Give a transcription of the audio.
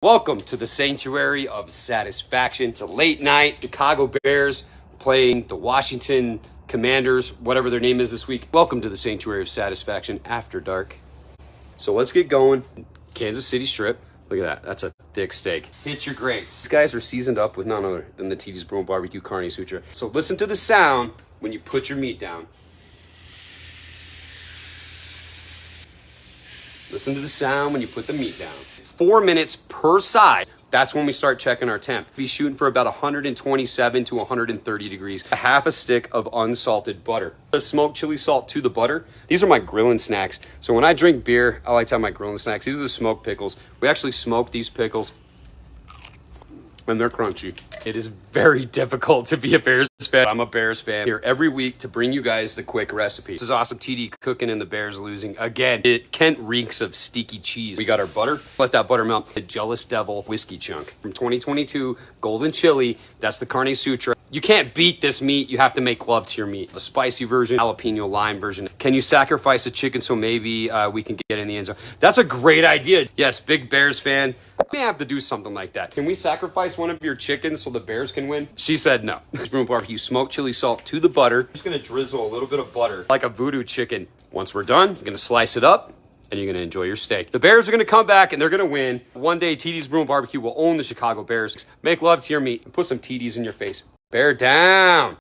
Welcome to the Sanctuary of Satisfaction. It's a late night. Chicago Bears playing the Washington Commanders, whatever their name is this week. Welcome to the Sanctuary of Satisfaction after dark. So let's get going. Kansas City strip. Look at that. That's a thick steak. Hit your grates. These guys are seasoned up with none other than the TD's Brew and Barbecue Carne Sutra. So listen to the sound when you put your meat down. Listen to the sound when you put the meat down. 4 minutes per side. That's when we start checking our temp. Be shooting for about 127 to 130 degrees. A half a stick of unsalted butter. The smoked chili salt to the butter. These are my grilling snacks. So when I drink beer, I like to have my grilling snacks. These are the smoked pickles. We actually smoke these pickles and they're crunchy. It is very difficult to be a Bears fan. I'm a Bears fan here every week to bring you guys the quick recipe. This is awesome. TD cooking and the Bears losing again. Kent reeks of sticky cheese. We got our butter. Let that butter melt. The Jealous Devil whiskey chunk from 2022. Golden chili. That's the Carne Sutra. You can't beat this meat. You have to make love to your meat. The spicy version, jalapeno lime version. Can you sacrifice a chicken so maybe we can get in the end zone? That's a great idea. Yes, big Bears fan. We may have to do something like that. Can we sacrifice one of your chickens so the Bears can win? She said no. Brew and Barbecue smoked chili salt to the butter. I'm just gonna drizzle a little bit of butter like a voodoo chicken. Once we're done, you're gonna slice it up and you're gonna enjoy your steak. The Bears are gonna come back and they're gonna win. One day, TD's Brew and Barbecue will own the Chicago Bears. Make love to your meat and put some TDs in your face. Bear down.